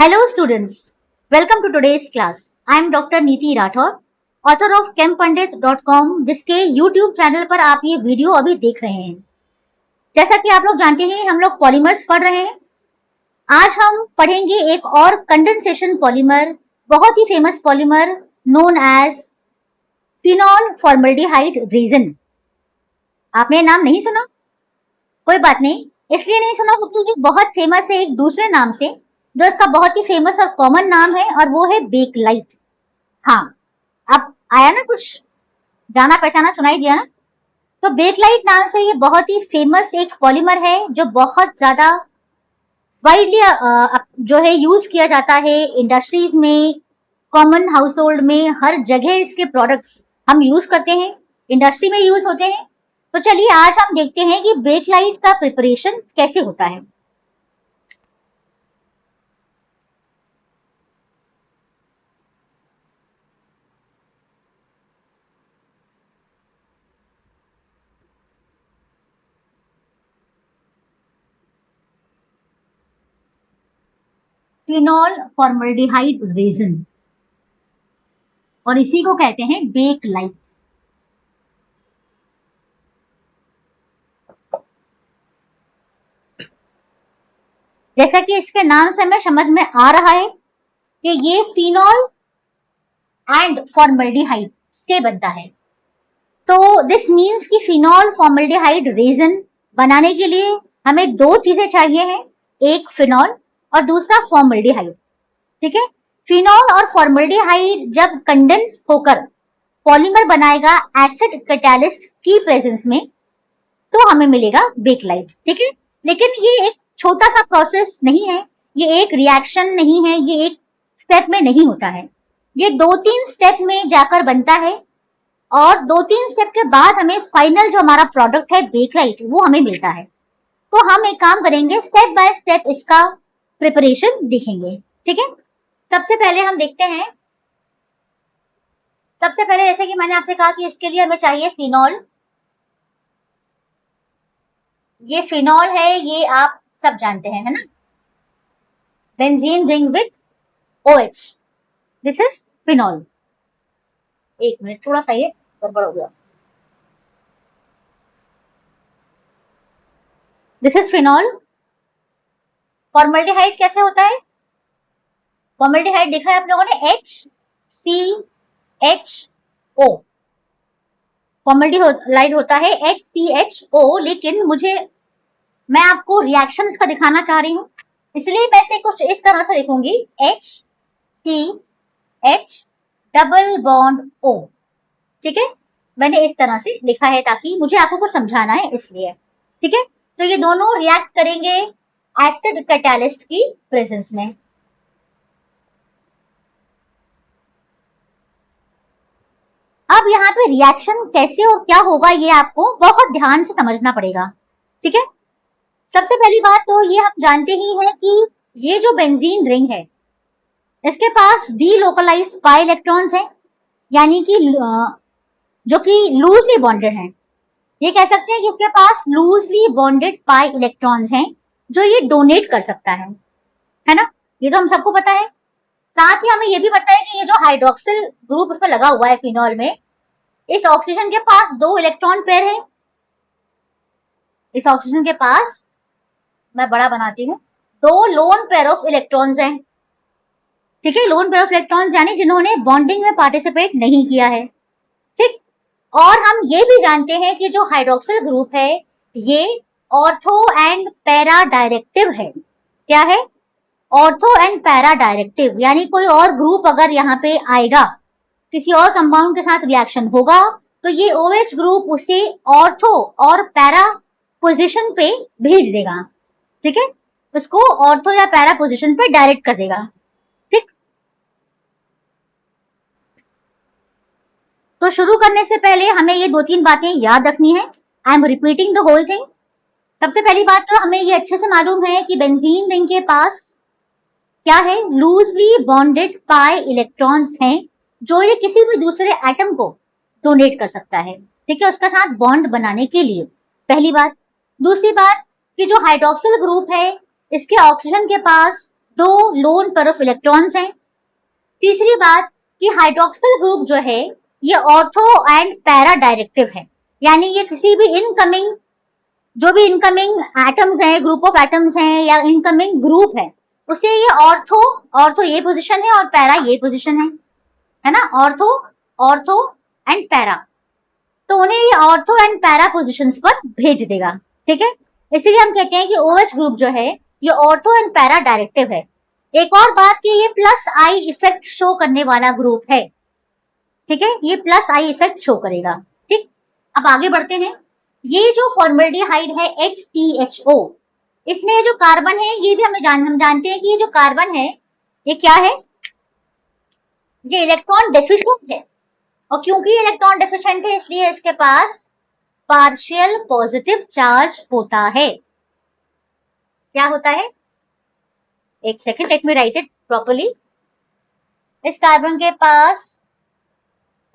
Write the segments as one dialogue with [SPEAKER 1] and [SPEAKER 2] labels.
[SPEAKER 1] Hello students, welcome to today's class. I am Dr. नीति Rathore, author of chempandit.com, जिसके YouTube channel पर आप ये वीडियो अभी देख रहे हैं। जैसा कि आप लोग जानते हैं, हम लोग पॉलीमर्स पढ़ रहे हैं। आज हम पढ़ेंगे एक और कंडेंसेशन पॉलीमर, बहुत ही famous polymer known as phenol formaldehyde resin. आपने नाम नहीं सुना? कोई बात नहीं, इसलिए नहीं सुना क्योंकि ये बहुत फेमस है एक दूसरे नाम से, जो इसका बहुत ही फेमस और कॉमन नाम है, और वो है बेकलाइट। हाँ, अब आया ना कुछ जाना पहचाना, सुनाई दिया ना? तो बेकलाइट नाम से ये बहुत ही फेमस एक पॉलीमर है जो बहुत ज्यादा वाइडली जो है यूज किया जाता है इंडस्ट्रीज में, कॉमन हाउस होल्ड में, हर जगह इसके प्रोडक्ट्स हम यूज करते हैं, इंडस्ट्री में यूज होते हैं। तो चलिए आज हम देखते हैं कि बेकलाइट का प्रिपरेशन कैसे होता है। फिनॉल फॉर्मल्डिहाइड रेजिन, और इसी को कहते हैं बेकलाइट। जैसा कि इसके नाम से हमें समझ में आ रहा है कि ये फिनॉल एंड फॉर्मल्डिहाइड से बनता है। तो दिस मीन्स कि फिनॉल फॉर्मल्डिहाइड रेजिन बनाने के लिए हमें दो चीजें चाहिए हैं, एक फिनॉल और दूसरा फॉर्मल्डिहाइड। ठीक है, फिनॉल और फॉर्मल्डिहाइड जब कंडेंस होकर पॉलीमर बनाएगा एसिड कैटालिस्ट की प्रेजेंस में, तो हमें मिलेगा बेकलाइट। ठीक है, लेकिन ये एक छोटा सा प्रोसेस नहीं है, ये एक रिएक्शन नहीं है, ये एक स्टेप में नहीं होता है, ये 2-3 स्टेप में जाकर बनता है, और 2-3 स्टेप के बाद हमें फाइनल जो हमारा प्रोडक्ट है बेकलाइट, वो हमें मिलता है। तो हम एक काम करेंगे, स्टेप बाय स्टेप इसका प्रिपरेशन देखेंगे। ठीक है, सबसे पहले हम देखते हैं, सबसे पहले जैसे कि मैंने आपसे कहा कि इसके लिए हमें चाहिए फिनॉल। ये फिनॉल है, ये आप सब जानते हैं, है ना? Benzene ring with OH, this is phenol. एक मिनट, थोड़ा सा ये गड़बड़ हो गया। This is phenol. फॉर्मल्डिहाइड कैसे होता है? फॉर्मल्डिहाइड देखा है आप लोगों ने, HCHO। फॉर्मल्डिहाइड होता है HCHO, लेकिन मैं आपको रिएक्शन इसका दिखाना चाह रही हूँ, इसलिए मैं इसे कुछ इस तरह से लिखूंगी, HCH डबल बॉन्ड O। ठीक है, मैंने इस तरह से लिखा है ताकि मुझे आपको कुछ समझाना है, इसलिए। ठीक है, तो ये दोनों रिएक्ट करेंगे एसिड कैटालिस्ट की प्रेजेंस में। अब यहाँ पे रिएक्शन कैसे और क्या होगा ये आपको बहुत ध्यान से समझना पड़ेगा। ठीक है, सबसे पहली बात तो ये हम जानते ही हैं कि ये जो बेंजीन रिंग है, इसके पास डीलोकलाइज्ड पाई इलेक्ट्रॉन्स हैं, यानी कि जो कि लूजली बॉन्डेड हैं। ये कह सकते हैं कि इसके पास लूजली बॉन्डेड पाई इलेक्ट्रॉन्स हैं जो ये डोनेट कर सकता है ना? ये तो हम सबको पता है। साथ ही हमें ये भी पता है कि ये जो हाइड्रोक्सिल ग्रुप उस पर लगा हुआ है फिनॉल में, इस ऑक्सीजन के पास 2 इलेक्ट्रॉन पेयर है। इस ऑक्सीजन के पास, मैं बड़ा बनाती हूँ, 2 लोन पेयर ऑफ इलेक्ट्रॉन्स हैं। ठीक है, लोन पेयर ऑफ इलेक्ट्रॉन्स यानी जिन्होंने बॉन्डिंग में पार्टिसिपेट नहीं किया है। ठीक, और हम ये भी जानते हैं कि जो हाइड्रोक्सिल ग्रुप है ये ऑर्थो एंड पैरा डायरेक्टिव है। क्या है? ऑर्थो एंड पैरा डायरेक्टिव, यानी कोई और ग्रुप अगर यहाँ पे आएगा, किसी और कंपाउंड के साथ रिएक्शन होगा, तो ये OH ग्रुप उसे ऑर्थो और पैरा पोजीशन पे भेज देगा। ठीक है, उसको ऑर्थो या पैरा पोजीशन पे डायरेक्ट कर देगा। ठीक, तो शुरू करने से पहले हमें ये 2-3 बातें याद रखनी है। I am repeating the whole thing. सबसे पहली बात तो हमें ये अच्छे से मालूम है कि बेंजीन रिंग के पास क्या है, लूजली बॉन्डेड पाई इलेक्ट्रॉन्स हैं जो ये किसी भी दूसरे एटम को डोनेट कर सकता है। ठीक है, उसका साथ बॉन्ड बनाने के लिए, पहली बात। दूसरी बात कि जो हाइड्रोक्सिल ग्रुप है, इसके ऑक्सीजन के पास दो लोन पेयर ऑफ इलेक्ट्रॉन्स हैं। तीसरी बात कि हाइड्रोक्सिल ग्रुप जो है ये ऑर्थो एंड पैरा डायरेक्टिव है, यानी ये किसी भी इनकमिंग जो भी इनकमिंग एटम्स हैं, ग्रुप ऑफ एटम्स हैं या इनकमिंग ग्रुप है, उसे ये ऑर्थो ये पोजीशन है और पैरा ये पोजीशन है ना, ऑर्थो एंड पैरा, तो उन्हें ये ऑर्थो एंड पैरा पोजीशंस पर भेज देगा। ठीक है, इसलिए हम कहते हैं कि OH ग्रुप जो है ये ऑर्थो एंड पैरा डायरेक्टिव है। एक और बात कि ये प्लस आई इफेक्ट शो करने वाला ग्रुप है। ठीक है, ये प्लस आई इफेक्ट शो करेगा। ठीक, अब आगे बढ़ते हैं। ये जो फॉर्मल्डिहाइड है HCHO, इसमें जो कार्बन है ये भी हम जानते हैं कि ये जो कार्बन है ये क्या है, ये इलेक्ट्रॉन डेफिशिएंट है, और क्योंकि इलेक्ट्रॉन डेफिशिएंट है इसलिए इसके पास पार्शियल पॉजिटिव चार्ज होता है। क्या होता है, एक second, let me right it properly. इस कार्बन के पास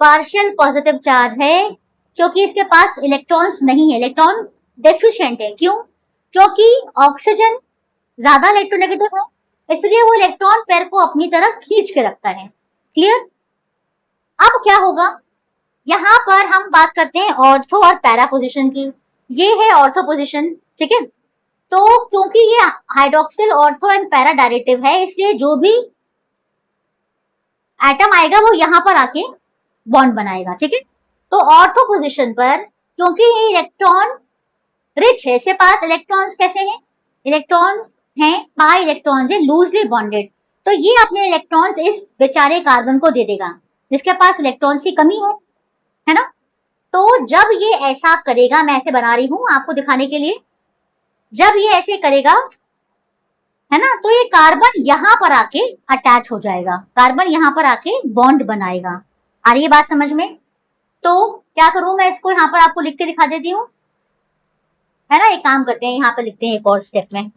[SPEAKER 1] पार्शियल पॉजिटिव चार्ज है क्योंकि इसके पास इलेक्ट्रॉन्स नहीं है, इलेक्ट्रॉन डेफिशिएंट है। क्यों? क्योंकि ऑक्सीजन ज्यादा इलेक्ट्रोनेगेटिव है, इसलिए वो इलेक्ट्रॉन पेयर को अपनी तरफ खींच के रखता है। क्लियर? अब क्या होगा, यहाँ पर हम बात करते हैं ऑर्थो और पैरा पोजीशन की। ये है ऑर्थो पोजीशन। ठीक है, तो क्योंकि ये hydroxyl ortho and para directive है इसलिए जो भी एटम आएगा वो यहाँ पर आके बॉन्ड बनाएगा। ठीक है, तो ऑर्थो पोजीशन पर क्योंकि ये इलेक्ट्रॉन रिच है, इसके पास इलेक्ट्रॉन्स कैसे हैं, इलेक्ट्रॉन्स हैं पाई इलेक्ट्रॉन्स है लूजली बॉन्डेड, तो ये अपने इलेक्ट्रॉन्स इस बेचारे कार्बन को दे देगा जिसके पास इलेक्ट्रॉन्स की कमी है ना। तो जब ये ऐसा करेगा, मैं ऐसे बना रही हूं आपको दिखाने के लिए, जब ये ऐसे करेगा है ना, तो ये कार्बन यहाँ पर आके अटैच हो जाएगा, कार्बन यहाँ पर आके बॉन्ड बनाएगा। आ रही है बात समझ में? तो क्या करूं मैं, इसको यहाँ पर आपको लिख के दिखा देती हूँ, है ना। एक काम करते हैं, यहाँ पर लिखते हैं एक और स्टेप में।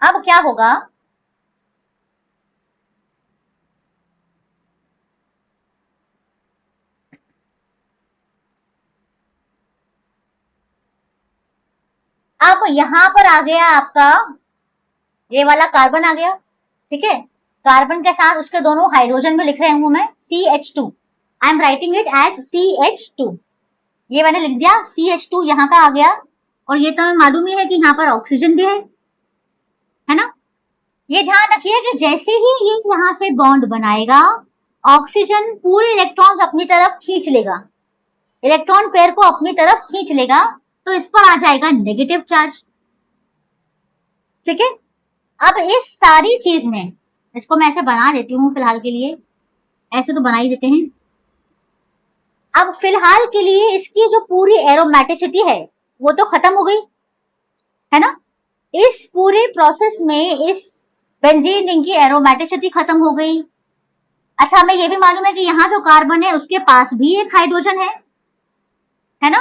[SPEAKER 1] अब क्या होगा, अब यहाँ पर आ गया आपका ये वाला कार्बन आ गया। ठीक है, कार्बन के साथ उसके दोनों हाइड्रोजन में लिख रहे हूं मैं CH2, I am writing it as CH2। ये मैंने लिख दिया CH2 यहाँ का आ गया, और ये तो हमें मालूम ही है कि यहाँ पर ऑक्सीजन भी है ना। ये ध्यान रखिए कि जैसे ही ये यहाँ से बॉन्ड बनाएगा ऑक्सीजन पूरे इलेक्ट्रॉन्स अपनी तरफ खींच लेगा, इलेक्ट्रॉन पेयर को अपनी तरफ खींच लेगा, तो इस पर आ जाएगा नेगेटिव चार्ज। ठीक है, अब इस सारी चीज में इसको मैं ऐसे बना देती हूँ फिलहाल के लिए, ऐसे तो बना ही देते हैं। अब फिलहाल के लिए इसकी जो पूरी एरोमेटिसिटी है वो तो खत्म हो गई है ना, इस पूरे प्रोसेस में इस बेंजीन रिंग की एरोमेटिसिटी खत्म हो गई। अच्छा, हमें ये भी मालूम है कि यहाँ जो कार्बन है उसके पास भी एक हाइड्रोजन है ना,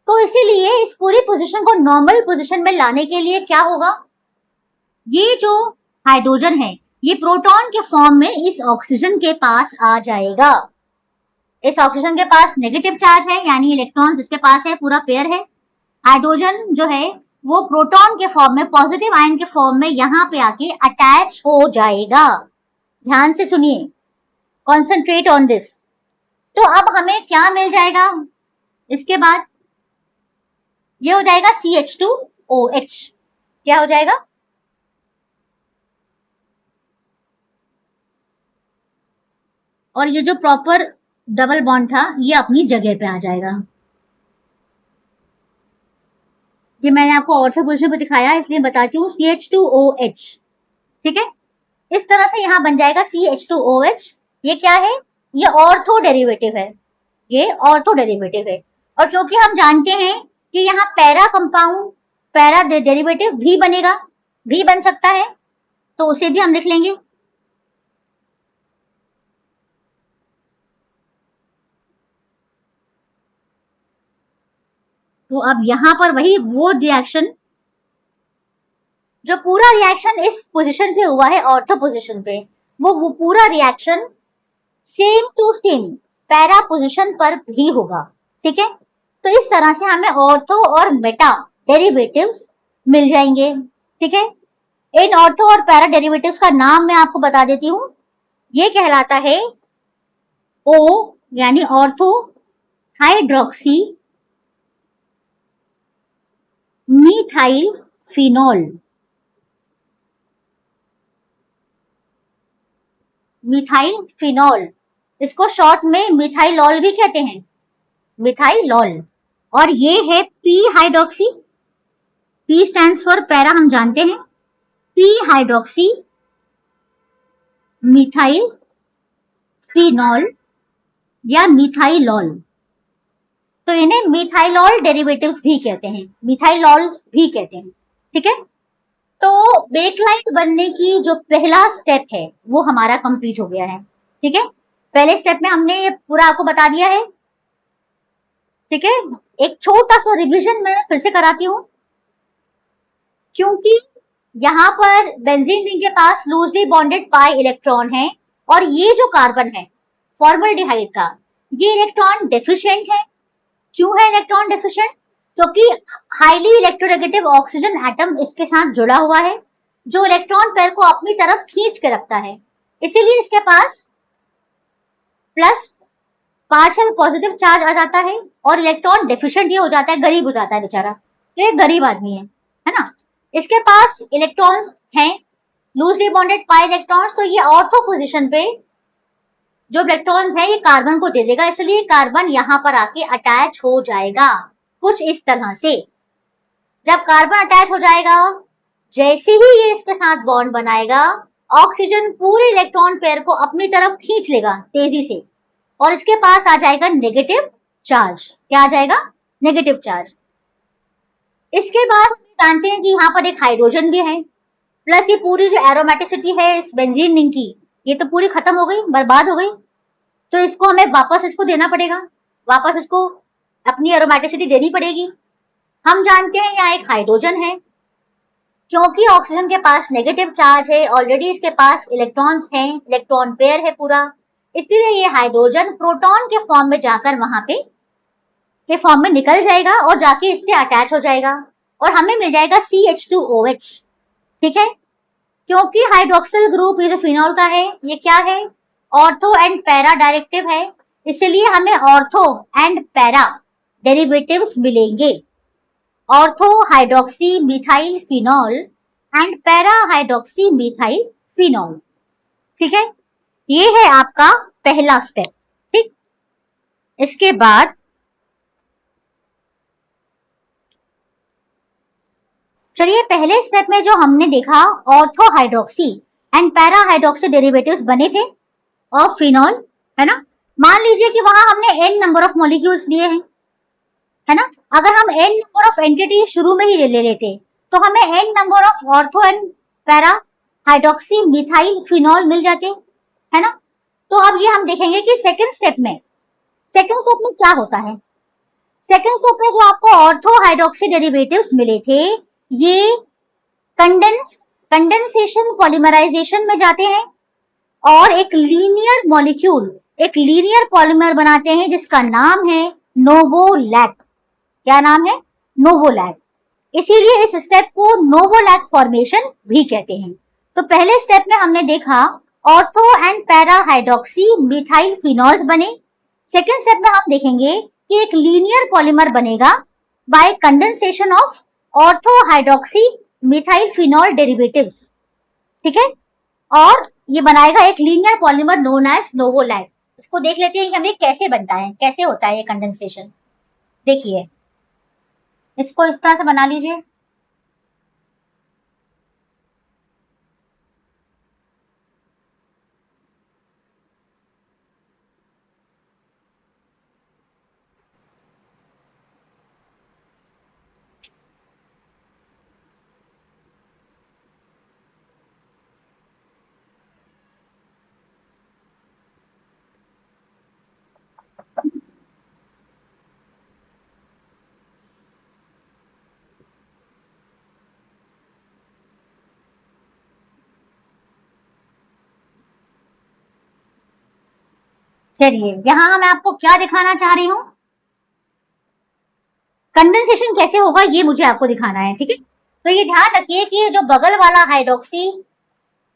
[SPEAKER 1] तो इसीलिए इस पूरी पोजीशन को नॉर्मल पोजीशन में लाने के लिए क्या होगा, ये जो हाइड्रोजन है ये प्रोटॉन के फॉर्म में इस ऑक्सीजन के पास आ जाएगा। इस ऑक्सीजन के पास नेगेटिव चार्ज है, यानी इलेक्ट्रॉन्स इसके पास है, पूरा पेयर है। हाइड्रोजन जो है वो प्रोटॉन के फॉर्म में, पॉजिटिव आयन के फॉर्म में यहाँ पे आके अटैच हो जाएगा। ध्यान से सुनिए, कॉन्सेंट्रेट ऑन दिस। तो अब हमें क्या मिल जाएगा इसके बाद, ये हो जाएगा CH2OH। क्या हो जाएगा, और ये जो प्रॉपर डबल बॉन्ड था ये अपनी जगह पे आ जाएगा। ये मैंने आपको ऑर्थो पोजीशन पे दिखाया इसलिए बताती हूँ, CH2OH। ठीक है, इस तरह से यहाँ बन जाएगा CH2OH। ये क्या है, ये ऑर्थो डेरिवेटिव है, ये ऑर्थो डेरिवेटिव है। और क्योंकि हम जानते हैं कि यहाँ पैरा कंपाउंड, पैरा डेरिवेटिव भी बनेगा, भी बन सकता है, तो उसे भी हम लिख लेंगे। तो अब यहाँ पर वही वो रिएक्शन, जो पूरा रिएक्शन इस पोजीशन पे हुआ है ऑर्थो पोजीशन पे, वो पूरा reaction same to same para position पर भी होगा। ठीक है, तो इस तरह से हमें ऑर्थो और मेटा डेरिवेटिव्स मिल जाएंगे। ठीक है, इन ऑर्थो और पैरा डेरिवेटिव्स का नाम मैं आपको बता देती हूँ। ये कहलाता है ओ यानी ortho hydroxy methyl phenol. Methyl phenol, इसको शॉर्ट में मिथाइलॉल भी कहते हैं, मिथाइलॉल। और ये है P hydroxy, P stands for para, हम जानते हैं, पी हाइड्रोक्सी मिथाइल फिनॉल या मिथाइलॉल। तो इन्हें मिथाइलॉल डेरिवेटिव्स भी कहते हैं, मिथाइलॉल्स भी कहते हैं। ठीक है, तो बेकलाइट बनने की जो पहला स्टेप है वो हमारा कंप्लीट हो गया है। ठीक है, पहले स्टेप में हमने ये पूरा आपको बता दिया है। ठीक है, एक छोटा सा रिवीजन मैं फिर से कराती हूँ, क्योंकि यहाँ पर बेंजीन रिंग के पास लूजली बॉन्डेड पाई इलेक्ट्रॉन है और ये जो कार्बन है फॉर्मल्डिहाइड का, ये इलेक्ट्रॉन डेफिशिएंट है। क्यों है इलेक्ट्रॉन डेफिशिएंट? क्योंकि हाईली इलेक्ट्रोनेगेटिव ऑक्सीजन एटम इसके साथ जुड़ा हुआ है, जो इलेक्ट्रॉन पेयर को अपनी तरफ खींच के रखता है। इसीलिए इसके पास प्लस पार्शियल पॉजिटिव चार्ज आ जाता है और इलेक्ट्रॉन डेफिशिएंट ये हो जाता है, गरीब हो जाता है बेचारा, तो ये गरीब आदमी है ना। इसके पास इलेक्ट्रॉन्स हैं, लूजली बॉन्डेड पाई इलेक्ट्रॉन्स, तो ये ऑर्थो पोजीशन पे जो इलेक्ट्रॉन्स है ये कार्बन को दे देगा, इसलिए कार्बन यहाँ पर आके अटैच हो जाएगा कुछ इस तरह से। जब कार्बन अटैच हो जाएगा, जैसे ही ये इसके साथ बॉन्ड बनाएगा, ऑक्सीजन पूरे इलेक्ट्रॉन पेयर को अपनी तरफ खींच लेगा तेजी से और इसके पास आ जाएगा नेगेटिव चार्ज। क्या आ जाएगा? Negative charge. इसके बाद जानते हैं कि यहाँ पर एक हाइड्रोजन भी है, प्लस ये पूरी जो एरोमेटिसिटी है इस बेंजीन रिंग की, ये तो पूरी खत्म हो गई, बर्बाद हो गई। तो इसको हमें वापस इसको देना पड़ेगा, वापस इसको अपनी एरोमेटिसिटी देनी पड़ेगी। हम जानते हैं यहाँ एक हाइड्रोजन है, क्योंकि ऑक्सीजन के पास नेगेटिव चार्ज है, ऑलरेडी इसके पास इलेक्ट्रॉन्स हैं, इलेक्ट्रॉन पेयर है पूरा, इसीलिए ये हाइड्रोजन प्रोटॉन के फॉर्म में जाकर वहां पे के फॉर्म में निकल जाएगा और जाके इससे अटैच हो जाएगा और हमें मिल जाएगा CH2OH। ठीक है, क्योंकि हाइड्रोक्सिल ग्रुप ये जो फिनॉल का है ये क्या है? ऑर्थो एंड पैरा डायरेक्टिव है, इसलिए हमें ऑर्थो एंड पैरा डेरिवेटिव्स मिलेंगे। Ortho hydroxy methyl phenol and para hydroxy methyl phenol. ठीक है, ये है आपका पहला स्टेप। ठीक, इसके बाद चलिए पहले स्टेप में जो हमने देखा ortho hydroxy and para hydroxy derivatives बने थे ऑफ फिनॉल, है ना। मान लीजिए कि वहां हमने n नंबर ऑफ मॉलिक्यूल्स लिए हैं, है ना। अगर हम n नंबर ऑफ एंटिटी शुरू में ही ले लेते तो हमें n number of ortho and para hydroxy methyl phenol मिल जाते, है ना। तो अब ये हम देखेंगे कि सेकेंड स्टेप में क्या होता है। सेकेंड स्टेप में जो आपको ऑर्थो हाइड्रोक्सी डेरिवेटिव्स मिले थे ये कंडेंसेशन पॉलीमराइजेशन में जाते हैं और एक लीनियर मॉलिक्यूल, एक लीनियर पॉलीमर बनाते हैं जिसका नाम है नोवोलैक। क्या नाम है? नोवोलैक। इसीलिए इस स्टेप को नोवोलैक फॉर्मेशन भी कहते हैं। तो पहले स्टेप में हमने देखा ortho and para hydroxy methyl phenols बने। सेकेंड स्टेप में हम देखेंगे कि एक लीनियर पॉलीमर बनेगा bye condensation of ortho hydroxy methyl phenol derivatives. ठीक है, और ये बनाएगा एक लीनियर पॉलीमर नोन एज नोवोलैक। इसको देख लेते हैं कि हमें कैसे बनता है, कैसे होता है ये कंडेंसेशन। देखिए इसको इस तरह से बना लीजिए। चलिए यहाँ मैं आपको क्या दिखाना चाह रही हूँ, कंडेंसेशन कैसे होगा ये मुझे आपको दिखाना है। ठीक है, तो ये ध्यान रखिए कि जो बगल वाला hydroxy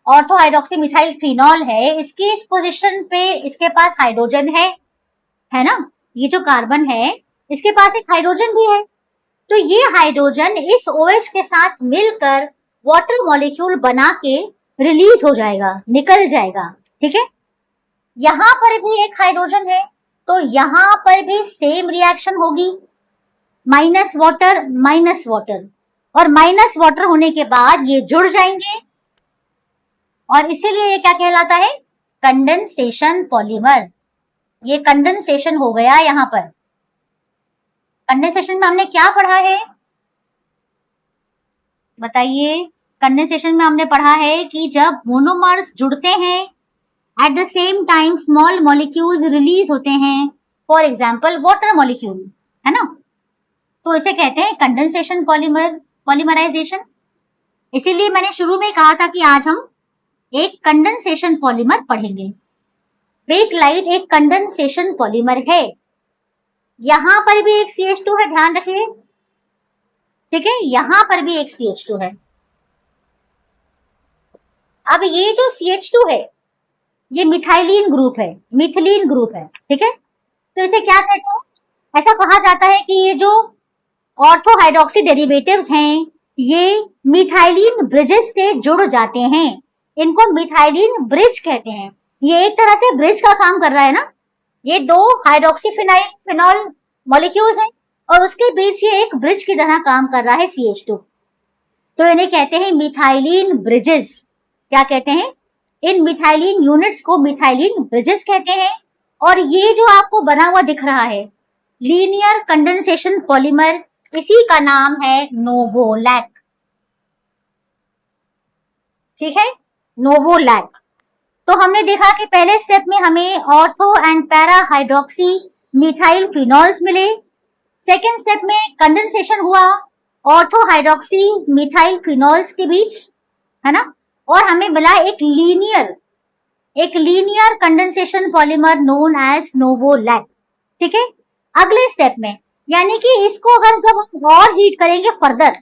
[SPEAKER 1] ortho hydroxy methyl phenol है, इसकी इस पोजीशन पे इसके पास हाइड्रोजन है ना, ये जो कार्बन है इसके पास एक हाइड्रोजन भी है। तो ये हाइड्रोजन इस OH के साथ मिलकर वाटर मॉलिक्यूल बना के रिलीज हो जाएगा, निकल जाएगा, ठीक है। यहां पर भी एक हाइड्रोजन है, तो यहां पर भी सेम रिएक्शन होगी, माइनस वाटर, और माइनस वाटर होने के बाद ये जुड़ जाएंगे, और इसीलिए ये क्या कहलाता है, कंडेंसेशन पॉलीमर। ये कंडेंसेशन हो गया यहां पर। कंडेंसेशन में हमने क्या पढ़ा है, बताइए। कंडेंसेशन में हमने पढ़ा है कि जब मोनोमर्स जुड़ते हैं, at the same time small molecules release होते हैं, फॉर एग्जाम्पल वाटर मॉलिक्यूल, है ना, तो इसे कहते हैं कंडेंसेशन पॉलीमराइजेशन। इसीलिए मैंने शुरू में कहा था कि आज हम एक कंडेंसेशन पॉलीमर पढ़ेंगे। बेकलाइट एक कंडेंसेशन पॉलीमर है। यहां पर भी एक CH2 है, ध्यान रखिए, ठीक है, यहां पर भी एक CH2 है। अब ये जो CH2 है ये मिथाइलिन ग्रुप है, मिथिलीन ग्रुप है, ठीक है। तो इसे क्या कहते हैं, ऐसा कहा जाता है कि ये जो ऑर्थो हाइड्रोक्सी डेरिवेटिव्स हैं ये मिथाइलिन ब्रिजेस से जुड़ जाते हैं, इनको मिथाइलिन ब्रिज कहते हैं। ये एक तरह से ब्रिज का काम कर रहा है ना, ये दो हाइड्रोक्सी फिनॉल मॉलिक्यूल्स हैं और उसके बीच ये एक ब्रिज की तरह काम कर रहा है CH2। तो इन्हें कहते हैं मिथाइलिन ब्रिजेस। क्या कहते हैं, इन मिथाइलिन यूनिट्स को मिथाइलिन ब्रिजेस कहते हैं। और ये जो आपको बना हुआ दिख रहा है लीनियर कंडेंसेशन पॉलीमर, इसी का नाम है नोवोलैक, ठीक है, नोवोलैक। तो हमने देखा कि पहले स्टेप में हमें ortho and para hydroxy methyl phenols मिले। सेकेंड स्टेप में कंडेंसेशन हुआ ऑर्थो हाइड्रोक्सी मिथाइल फिनॉल्स के बीच, है ना, और हमें मिला एक linear condensation polymer known as novolac, ठीक है। अगले स्टेप में यानी कि इसको अगर जब हम और हीट करेंगे फर्दर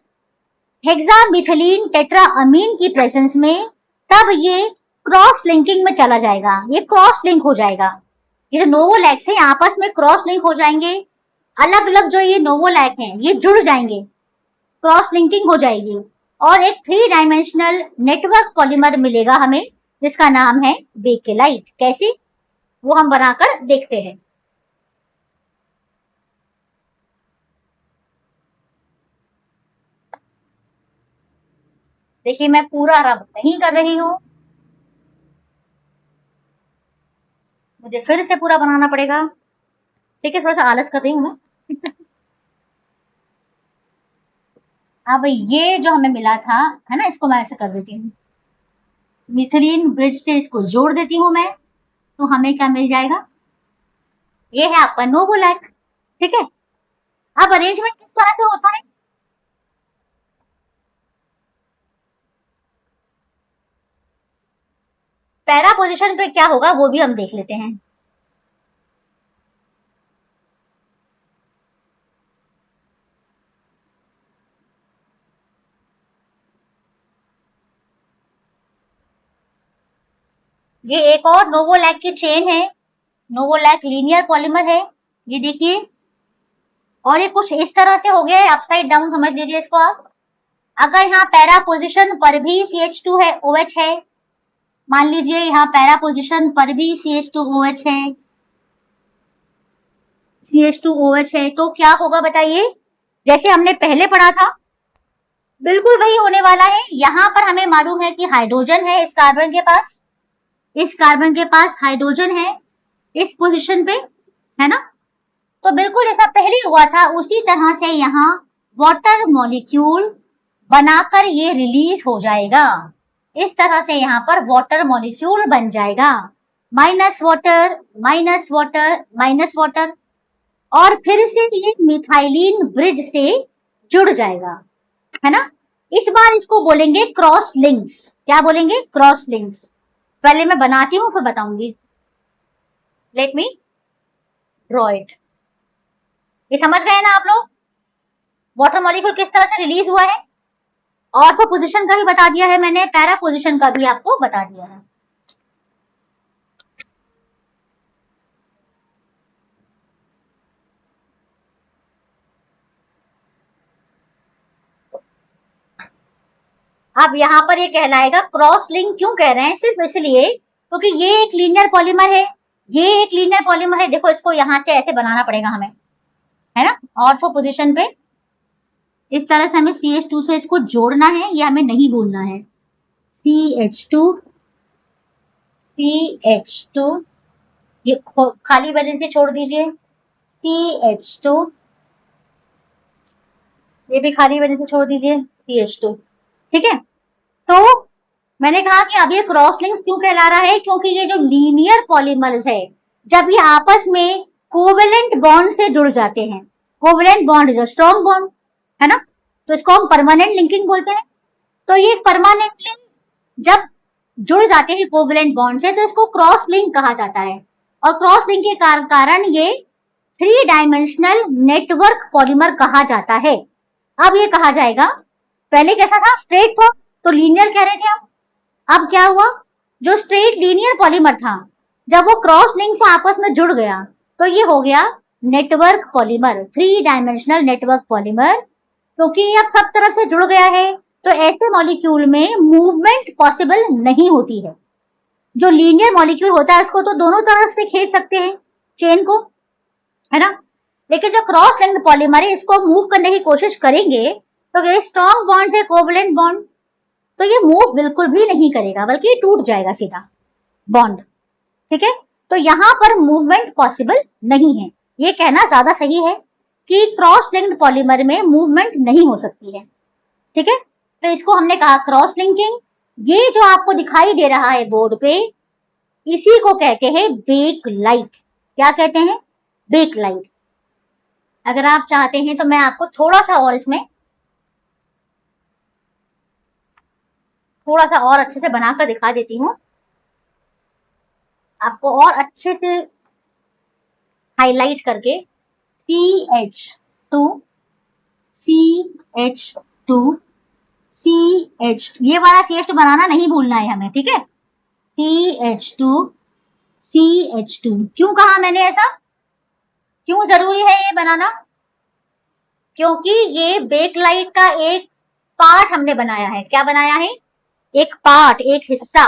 [SPEAKER 1] हेक्सामिथिलीन टेट्राअमीन की प्रेजेंस में, तब ये क्रॉस लिंकिंग में चला जाएगा, ये क्रॉस लिंक हो जाएगा। ये जो नोवोलैक्स है आपस में क्रॉस लिंक हो जाएंगे, अलग अलग जो ये नोवोलैक हैं ये जुड़ जाएंगे, क्रॉस लिंकिंग हो जाएगी और एक 3 डायमेंशनल नेटवर्क पॉलीमर मिलेगा हमें, जिसका नाम है बेकेलाइट। कैसे, वो हम बनाकर देखते हैं। देखिए मैं पूरा रब नहीं कर रही हूं, मुझे फिर से पूरा बनाना पड़ेगा, ठीक है, थोड़ा सा आलस कर रही हूँ मैं। अब ये जो हमें मिला था, है ना, इसको मैं ऐसे कर देती हूँ, मिथिलीन ब्रिज से इसको जोड़ देती हूँ मैं, तो हमें क्या मिल जाएगा, ये है आपका नोवोलैक, ठीक है। अब अरेंजमेंट किस तरह से होता है, पैरा पोजीशन पे क्या होगा वो भी हम देख लेते हैं। ये एक और नोवोलैक की चेन है, नोवोलैक लीनियर पॉलीमर है, ये देखिए, और ये कुछ इस तरह से हो गया है, अपसाइड डाउन समझ लीजिए इसको आप। अगर यहाँ पैरा पोजीशन पर भी CH2 है, OH है, मान लीजिए यहाँ पैरा पोजीशन पर भी CH2OH है, CH2OH है, तो क्या होगा बताइए, जैसे हमने पहले पढ़ा था बिल्कुल वही होने वाला है। यहाँ पर हमें मालूम है कि हाइड्रोजन है इस कार्बन के पास, इस कार्बन के पास हाइड्रोजन है इस पोजीशन पे, है ना, तो बिल्कुल जैसा पहले हुआ था उसी तरह से यहाँ वाटर मॉलिक्यूल बनाकर ये रिलीज हो जाएगा, इस तरह से यहाँ पर वाटर मॉलिक्यूल बन जाएगा, minus water minus water minus water, और फिर से ये मिथाइलिन ब्रिज से जुड़ जाएगा, है ना। इस बार इसको बोलेंगे क्रॉस लिंक्स। क्या बोलेंगे, क्रॉस लिंक्स। पहले मैं बनाती हूँ फिर बताऊंगी, लेट मी ड्रॉ इट। ये समझ गए ना आप लोग, वाटर मॉलिक्यूल किस तरह से रिलीज हुआ है, ऑर्थो पोजीशन का भी बता दिया है मैंने, पैरा पोजीशन का भी आपको बता दिया है। अब यहाँ पर ये कहलाएगा क्रॉस लिंक। क्यों कह रहे हैं? सिर्फ इसलिए क्योंकि ये एक लीनियर पॉलीमर है, ये एक लीनियर पॉलीमर है। देखो इसको यहाँ से ऐसे बनाना पड़ेगा हमें, है ना, ऑर्थो पोजीशन पे। इस तरह से हमें CH2 से इसको जोड़ना है, ये हमें नहीं भूलना है। CH2 CH2, ये खाली वैलेंसी छोड़ दीजिए, CH2, ये भी खाली वैलेंसी छोड़ दीजिए, CH2। ठीक है, तो मैंने कहा कि अब ये क्रॉस लिंक्स क्यों कहला रहा है? क्योंकि ये जो लीनियर पॉलीमर्स है, जब ये आपस में कोवेलेंट बॉन्ड से जुड़ जाते हैं, covalent bond is a strong bond, है ना, तो इसको हम परमानेंट लिंकिंग बोलते हैं। तो ये परमानेंट लिंक जब जुड़ जाते हैं कोवेलेंट बॉन्ड से, तो इसको क्रॉस लिंक कहा जाता है। और क्रॉस लिंक के कारण ये 3 डायमेंशनल नेटवर्क पॉलीमर कहा जाता है। अब ये कहा जाएगा, पहले कैसा था? स्ट्रेट था तो लीनियर कह रहे थे हम। अब क्या हुआ? जो स्ट्रेट लीनियर पॉलीमर था, जब वो क्रॉस लिंक से आपस में जुड़ गया तो ये हो गया network polymer, 3 dimensional network polymer. क्योंकि ये अब सब तरफ से जुड़ गया है तो ऐसे मॉलिक्यूल में मूवमेंट पॉसिबल नहीं होती है। जो लीनियर मॉलिक्यूल होता है उसको तो दोनों तरफ से खींच सकते हैं चेन को, है ना, लेकिन जो क्रॉस लिंक्ड पॉलीमर है इसको मूव करने की कोशिश करेंगे तो ये स्ट्रॉन्ग बॉन्ड है, कोवेलेंट बॉन्ड, तो ये मूव बिल्कुल भी नहीं करेगा बल्कि टूट जाएगा सीधा बॉन्ड। ठीक है, तो यहाँ पर मूवमेंट पॉसिबल नहीं है। ये कहना ज्यादा सही है कि क्रॉस लिंक्ड पॉलीमर में मूवमेंट नहीं हो सकती है। ठीक है, तो इसको हमने कहा क्रॉस लिंकिंग। ये जो आपको दिखाई दे रहा है बोर्ड पे, इसी को कहते हैं बेक लाइट। क्या कहते हैं? Back light. अगर आप चाहते हैं तो मैं आपको थोड़ा सा और इसमें थोड़ा सा और अच्छे से बनाकर दिखा देती हूँ, आपको और अच्छे से हाईलाइट करके। CH2 CH2 CH, ये वाला CH2 बनाना नहीं भूलना है हमें, ठीक है। CH2 CH2, क्यों कहा मैंने ऐसा? क्यों जरूरी है ये बनाना? क्योंकि ये बेकलाइट का एक पार्ट हमने बनाया है। क्या बनाया है? एक पार्ट, एक हिस्सा।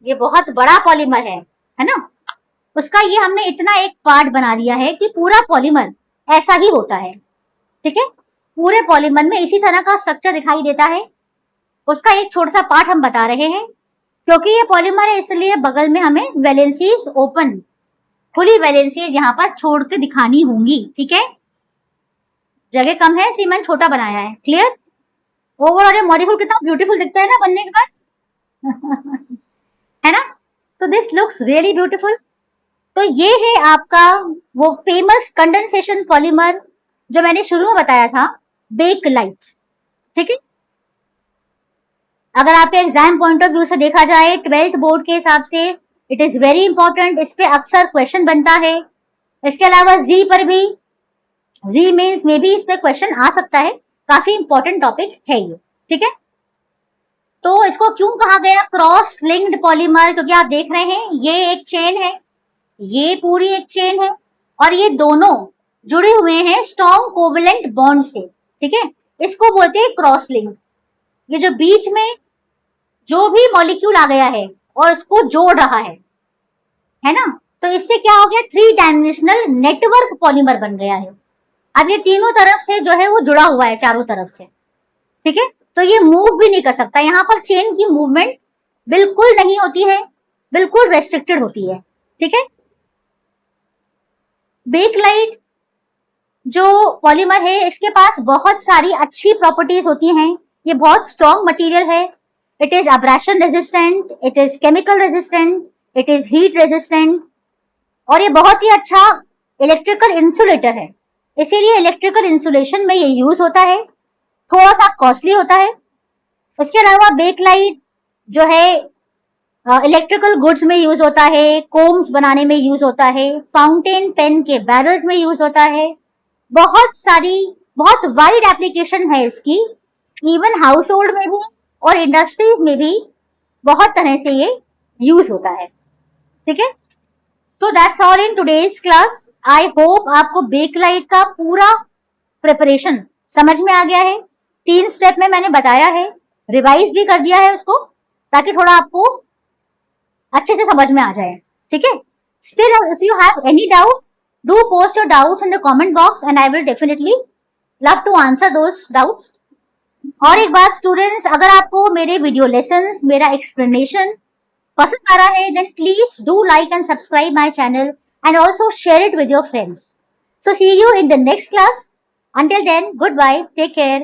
[SPEAKER 1] ये बहुत बड़ा पॉलीमर है ना, उसका ये हमने इतना एक पार्ट बना दिया है कि पूरा पॉलीमर ऐसा ही होता है। ठीक है, पूरे पॉलीमर में इसी तरह का स्ट्रक्चर दिखाई देता है। उसका एक छोटा सा पार्ट हम बता रहे हैं। क्योंकि ये पॉलीमर है इसलिए बगल में हमें वैलेंसीज ओपन, खुली वैलेंसीज यहाँ पर छोड़ के दिखानी होंगी। ठीक है, जगह कम है इसलिए मैंने छोटा बनाया है। क्लियर? ओवरऑल मॉलिक्यूल कितना ब्यूटीफुल दिखता है ना बनने के बाद है ना। So this looks really beautiful. तो ये है आपका वो फेमस कंडेंसेशन पॉलीमर जो मैंने शुरू में बताया था, बेकलाइट। ठीक है, अगर आपके एग्जाम पॉइंट ऑफ व्यू से देखा जाए 12th बोर्ड के हिसाब से इट इज वेरी इंपॉर्टेंट, इस पे अक्सर क्वेश्चन बनता है। इसके अलावा जी पर भी, जी मीन्स में भी इस पे क्वेश्चन आ सकता है, काफी इंपॉर्टेंट टॉपिक है ये। ठीक है, तो इसको क्यों कहा गया क्रॉस लिंक्ड पॉलीमर? क्योंकि आप देख रहे हैं ये एक चेन है, ये पूरी एक चेन है और ये दोनों जुड़े हुए हैं स्ट्रॉन्ग कोवेलेंट बॉन्ड से। ठीक है, इसको बोलते हैं क्रॉस लिंक। ये जो बीच में जो भी मॉलिक्यूल आ गया है और उसको जोड़ रहा है ना, तो इससे क्या हो गया? 3 डायमेंशनल नेटवर्क पॉलीमर बन गया है। अब ये तीनों तरफ से जो है वो जुड़ा हुआ है, चारों तरफ से। ठीक है, तो ये मूव भी नहीं कर सकता। यहाँ पर चेन की मूवमेंट बिल्कुल नहीं होती है, बिल्कुल रेस्ट्रिक्टेड होती है। ठीक है, बेकलाइट जो पॉलीमर है इसके पास बहुत सारी अच्छी प्रॉपर्टीज होती हैं। ये बहुत स्ट्रॉन्ग मटेरियल है। It is abrasion resistant, it is chemical resistant, it is heat resistant और ये बहुत ही अच्छा इलेक्ट्रिकल इंसुलेटर है। इसीलिए इलेक्ट्रिकल इंसुलेशन में ये यूज होता है। थोड़ा सा कॉस्टली होता है। इसके अलावा बेकलाइट जो है इलेक्ट्रिकल गुड्स में यूज होता है, कोम्स बनाने में यूज होता है, फाउंटेन पेन के बैरल्स में यूज होता है। बहुत सारी बहुत वाइड एप्लीकेशन है इसकी, इवन हाउस होल्ड में भी और इंडस्ट्रीज में भी बहुत तरह से ये यूज होता है, ठीक है। So that's all in today's class. I hope आपको बेकलाइट का पूरा प्रिपरेशन समझ में आ गया है। 3 स्टेप में मैंने बताया है, रिवाइज भी कर दिया है उसको, ताकि थोड़ा आपको अच्छे से समझ में आ जाए, ठीक है। Still if you have any doubt, do post your doubts in the comment box and I will definitely love to answer those doubts. और एक बात स्टूडेंट्स, अगर आपको मेरे वीडियो लेसन्स, मेरा एक्सप्लेनेशन पसंद आ रहा है, then please do like and subscribe my channel and also share it with your friends. So see you in the next class. Until then, goodbye. Take care.